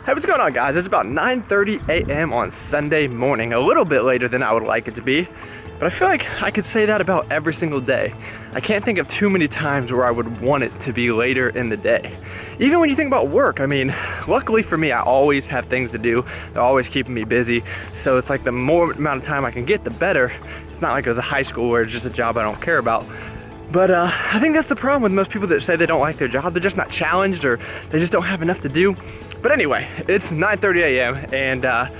Hey, what's going on, guys? It's about 9:30 a.m. on Sunday morning, a little bit later than I would like it to be, but I feel like I could say that about every single day. I can't think of too many times where I would want it to be later in the day. Even when you think about work, I mean, luckily for me, I always have things to do. They're always keeping me busy, so it's like the more amount of time I can get, the better. It's not like it was a high school where it's just a job I don't care about. But I think that's the problem with most people that say they don't like their job. They're just not challenged, or they just don't have enough to do. But anyway, it's 9:30 a.m. and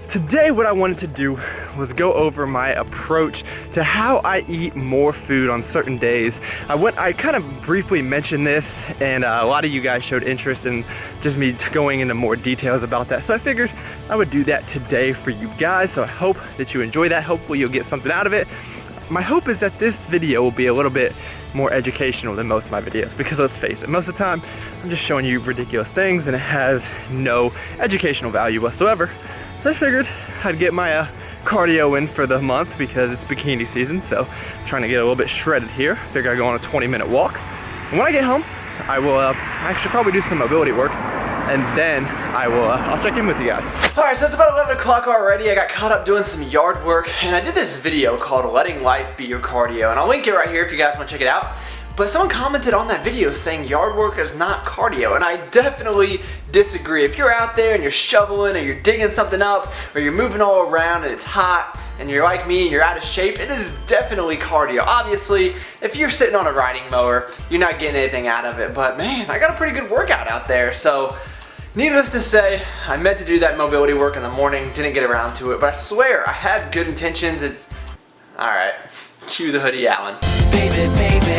today what I wanted to do was go over my approach to how I eat more food on certain days. I kind of briefly mentioned this, and a lot of you guys showed interest in just me going into more details about that. So I figured I would do that today for you guys. So I hope that you enjoy that. Hopefully you'll get something out of it. My hope is that this video will be a little bit more educational than most of my videos, because let's face it, most of the time I'm just showing you ridiculous things and it has no educational value whatsoever. So I figured I'd get my cardio in for the month because it's bikini season, so I'm trying to get a little bit shredded here. Figure I'd go on a 20-minute walk. And when I get home, I will actually probably do some mobility work, and then I'll check in with you guys. All right, so it's about 11 o'clock already. I got caught up doing some yard work, and I did this video called Letting Life Be Your Cardio, and I'll link it right here if you guys want to check it out. But someone commented on that video saying yard work is not cardio, and I definitely disagree. If you're out there and you're shoveling, or you're digging something up, or you're moving all around and it's hot, and you're like me and you're out of shape, it is definitely cardio. Obviously, if you're sitting on a riding mower, you're not getting anything out of it, but man, I got a pretty good workout out there. So needless to say, I meant to do that mobility work in the morning, didn't get around to it, but I swear I had good intentions. Alright, cue the Hoodie Allen. Baby,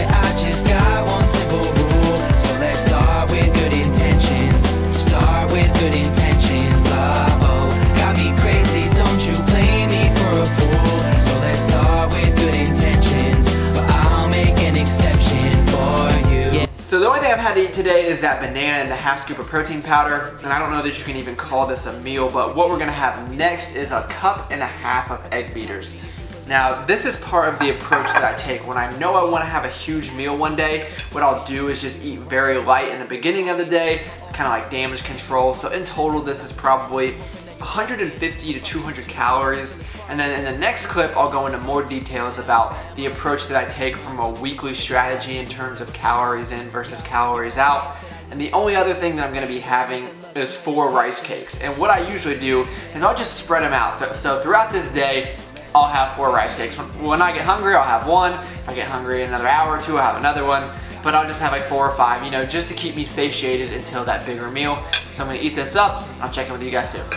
I just got one simple rule. So let's start with good intentions. Start with good intentions, love. Got me crazy, don't you blame me for a fool. So let's start with good intentions, but I'll make an exception for you. Yeah. So the only thing I've had to eat today is that banana and a half scoop of protein powder, and I don't know that you can even call this a meal, but what we're gonna have next is a cup and a half of egg beaters. Now, this is part of the approach that I take. When I know I want to have a huge meal one day, what I'll do is just eat very light in the beginning of the day, kind of like damage control. So in total, this is probably 150 to 200 calories. And then in the next clip, I'll go into more details about the approach that I take from a weekly strategy in terms of calories in versus calories out. And the only other thing that I'm going to be having is 4 rice cakes. And what I usually do is I'll just spread them out. So throughout this day, I'll have 4 rice cakes. When I get hungry, I'll have one. If I get hungry in another hour or two, I'll have another one. But I'll just have like 4 or 5, you know, just to keep me satiated until that bigger meal. So I'm gonna eat this up. I'll check in with you guys soon.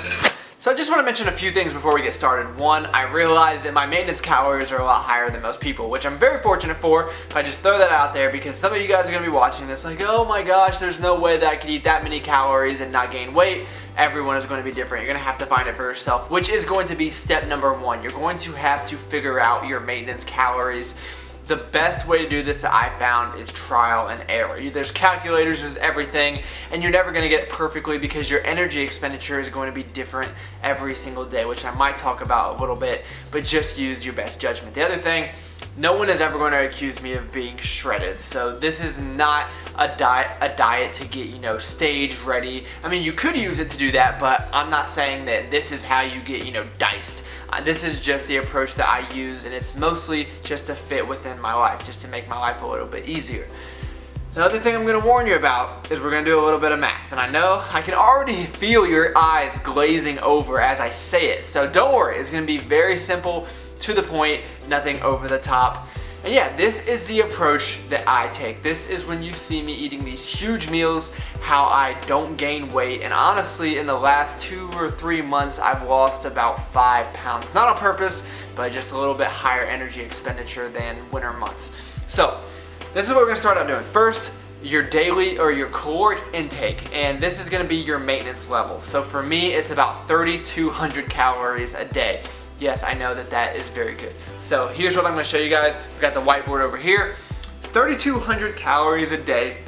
So I just want to mention a few things before we get started. One, I realize that my maintenance calories are a lot higher than most people, which I'm very fortunate for. But I just throw that out there because some of you guys are going to be watching this like, oh my gosh, there's no way that I could eat that many calories and not gain weight. Everyone is going to be different. You're going to have to find it for yourself, which is going to be step number 1. You're going to have to figure out your maintenance calories. The best way to do this that I found is trial and error. There's calculators, there's everything, and you're never gonna get it perfectly because your energy expenditure is going to be different every single day, which I might talk about a little bit, but just use your best judgment. The other thing, no one is ever going to accuse me of being shredded. So this is not a diet to get, you know, stage ready. I mean, you could use it to do that, but I'm not saying that this is how you get, you know, diced. This is just the approach that I use, and it's mostly just to fit within my life, just to make my life a little bit easier. The other thing I'm going to warn you about is we're going to do a little bit of math. And I know I can already feel your eyes glazing over as I say it. So don't worry, it's going to be very simple, to the point, nothing over the top. And yeah, this is the approach that I take. This is when you see me eating these huge meals, how I don't gain weight. And honestly, in the last 2 or 3 months, I've lost about 5 pounds. Not on purpose, but just a little bit higher energy expenditure than winter months. So this is what we're gonna start out doing. First, your daily or your caloric intake, and this is going to be your maintenance level. So for me, it's about 3,200 calories a day. Yes, I know that is very good. So here's what I'm going to show you guys. We've got the whiteboard over here. 3,200 calories a day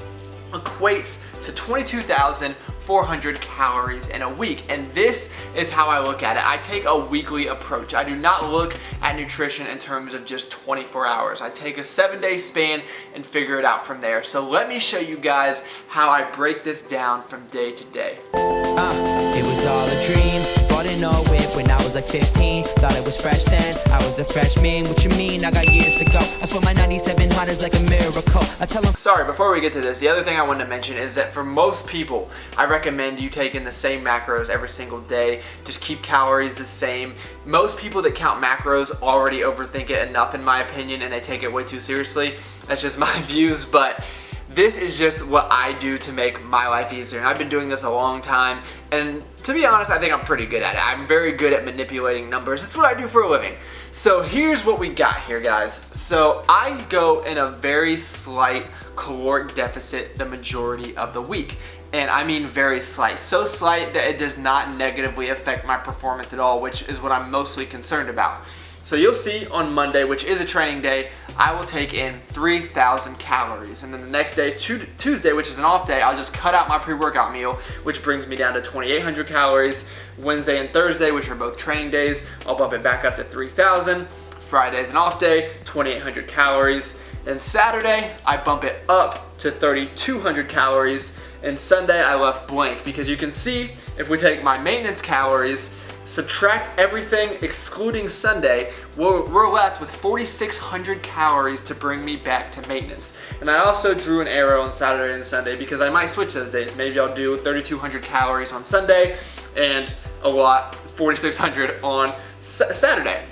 equates to 22,400 calories in a week, and this is how I look at it. I take a weekly approach. I do not look at nutrition in terms of just 24 hours. I take a 7-day span and figure it out from there. So let me show you guys how I break this down from day to day. It was all a dream, bought an old whip when I was like 15. Thought it was fresh then, I was a freshman. What you mean, I got years to go. I swear my 97 hot is like a miracle. I tell them. Sorry, before we get to this, the other thing I wanted to mention is that for most people, I recommend you taking the same macros every single day. Just keep calories the same. Most people that count macros already overthink it enough, in my opinion, and they take it way too seriously. That's just my views, but this is just what I do to make my life easier, and I've been doing this a long time, and to be honest, I think I'm pretty good at it. I'm very good at manipulating numbers. It's what I do for a living. So here's what we got here, guys. So I go in a very slight caloric deficit the majority of the week, and I mean very slight. So slight that it does not negatively affect my performance at all, which is what I'm mostly concerned about. So you'll see on Monday, which is a training day, I will take in 3,000 calories. And then the next day, Tuesday, which is an off day, I'll just cut out my pre-workout meal, which brings me down to 2,800 calories. Wednesday and Thursday, which are both training days, I'll bump it back up to 3,000. Friday is an off day, 2,800 calories. Then Saturday, I bump it up to 3,200 calories. And Sunday, I left blank, because you can see if we take my maintenance calories, subtract everything excluding Sunday, we're left with 4,600 calories to bring me back to maintenance. And I also drew an arrow on Saturday and Sunday because I might switch those days. Maybe I'll do 3,200 calories on Sunday and 4,600 on Saturday.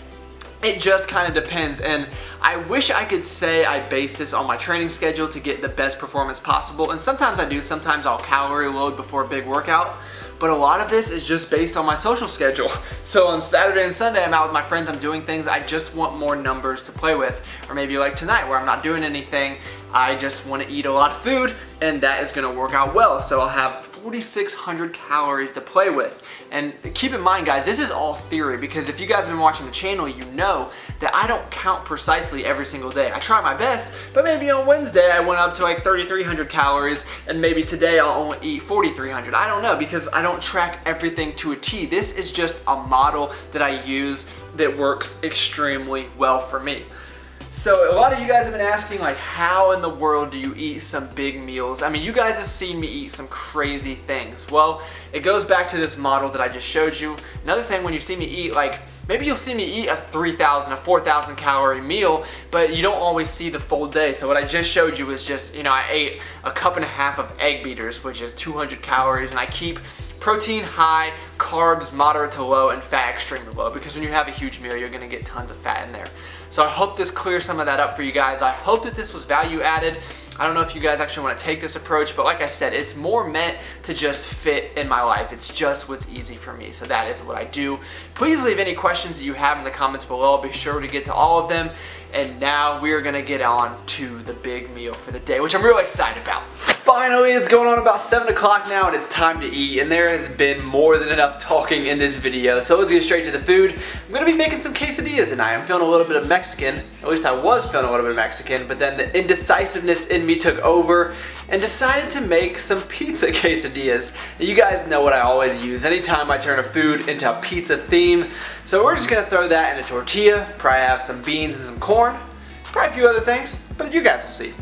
It just kind of depends, and I wish I could say I base this on my training schedule to get the best performance possible, and sometimes I do. Sometimes I'll calorie load before a big workout, but a lot of this is just based on my social schedule. So on Saturday and Sunday, I'm out with my friends, I'm doing things, I just want more numbers to play with. Or maybe like tonight where I'm not doing anything, I just want to eat a lot of food, and that is going to work out well. So I'll have 4,600 calories to play with. And keep in mind, guys, this is all theory, because if you guys have been watching the channel, you know that I don't count precisely every single day. I try my best, but maybe on Wednesday I went up to like 3,300 calories, and maybe today I'll only eat 4,300. I don't know, because I don't track everything to a T. This is just a model that I use that works extremely well for me. So a lot of you guys have been asking, like, how in the world do you eat some big meals? I mean, you guys have seen me eat some crazy things. Well, it goes back to this model that I just showed you. Another thing, when you see me eat, like, maybe you'll see me eat a 3,000, a 4,000 calorie meal, but you don't always see the full day. So what I just showed you was just, you know, I ate a cup and a half of egg beaters, which is 200 calories, and I keep protein high, carbs moderate to low, and fat extremely low, because when you have a huge meal, you're gonna get tons of fat in there. So I hope this clears some of that up for you guys. I hope that this was value added. I don't know if you guys actually want to take this approach, but like I said, it's more meant to just fit in my life. It's just what's easy for me, so that is what I do. Please leave any questions that you have in the comments below. I'll be sure to get to all of them. And now we are gonna get on to the big meal for the day, which I'm really excited about. Finally, it's going on about 7 o'clock now, and it's time to eat, and there has been more than enough talking in this video, so let's get straight to the food. I'm gonna be making some quesadillas tonight. I'm feeling a little bit of Mexican, at least I was feeling a little bit of Mexican, but then the indecisiveness in me took over and decided to make some pizza quesadillas. You guys know what I always use anytime I turn a food into a pizza theme, so we're just gonna throw that in a tortilla, probably have some beans and some corn, probably a few other things, but you guys will see.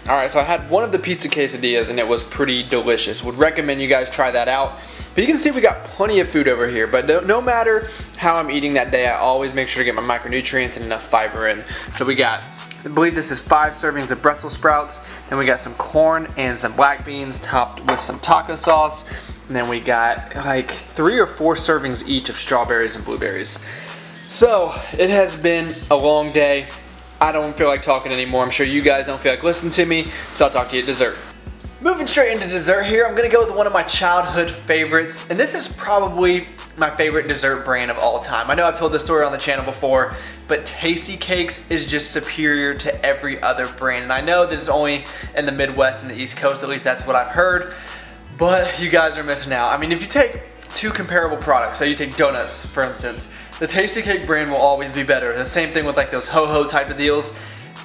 Alright, so I had one of the pizza quesadillas and it was pretty delicious. Would recommend you guys try that out. But you can see we got plenty of food over here, but no matter how I'm eating that day, I always make sure to get my micronutrients and enough fiber in. So we got, I believe this is 5 servings of Brussels sprouts, then we got some corn and some black beans topped with some taco sauce, and then we got like 3 or 4 servings each of strawberries and blueberries. So it has been a long day. I don't feel like talking anymore. I'm sure you guys don't feel like listening to me, so I'll talk to you at dessert. Moving straight into dessert here, I'm gonna go with one of my childhood favorites, and this is probably my favorite dessert brand of all time. I know I've told this story on the channel before, but Tasty Cakes is just superior to every other brand. And I know that it's only in the Midwest and the East Coast, at least that's what I've heard, but you guys are missing out. I mean, if you take two comparable products, so you take donuts, for instance, the Tasty Cake brand will always be better. The same thing with like those ho-ho type of deals,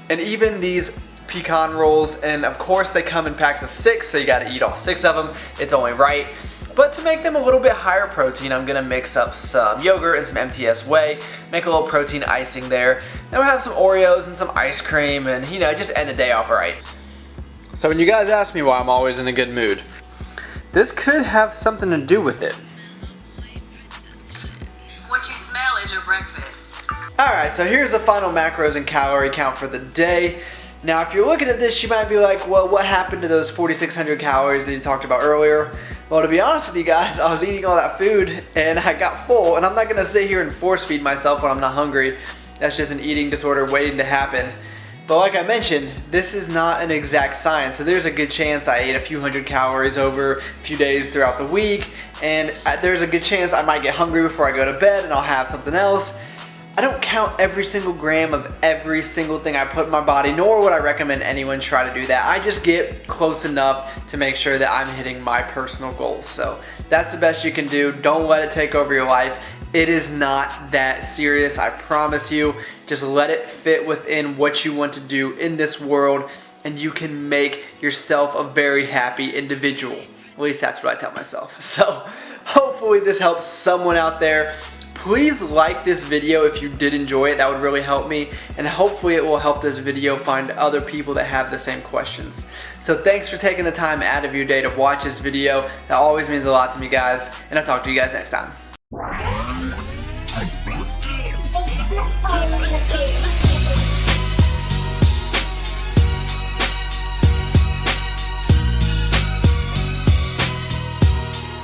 and even these pecan rolls, and of course they come in packs of 6, so you gotta eat all 6 of them. It's only right. But to make them a little bit higher protein, I'm gonna mix up some yogurt and some MTS whey, make a little protein icing there. Then we'll have some Oreos and some ice cream, and you know, just end the day off right. So when you guys ask me why I'm always in a good mood, this could have something to do with it. What you smell is your breakfast. Alright, so here's the final macros and calorie count for the day. Now, if you're looking at this, you might be like, well, what happened to those 4,600 calories that you talked about earlier? Well, to be honest with you guys, I was eating all that food and I got full, and I'm not gonna sit here and force feed myself when I'm not hungry. That's just an eating disorder waiting to happen. But like I mentioned, this is not an exact science, so there's a good chance I ate a few hundred calories over a few days throughout the week, and there's a good chance I might get hungry before I go to bed and I'll have something else. I don't count every single gram of every single thing I put in my body, nor would I recommend anyone try to do that. I just get close enough to make sure that I'm hitting my personal goals. So that's the best you can do. Don't let it take over your life. It is not that serious, I promise you. Just let it fit within what you want to do in this world, and you can make yourself a very happy individual. At least that's what I tell myself. So hopefully this helps someone out there. Please like this video if you did enjoy it. That would really help me, and hopefully it will help this video find other people that have the same questions. So thanks for taking the time out of your day to watch this video. That always means a lot to me, guys, and I'll talk to you guys next time.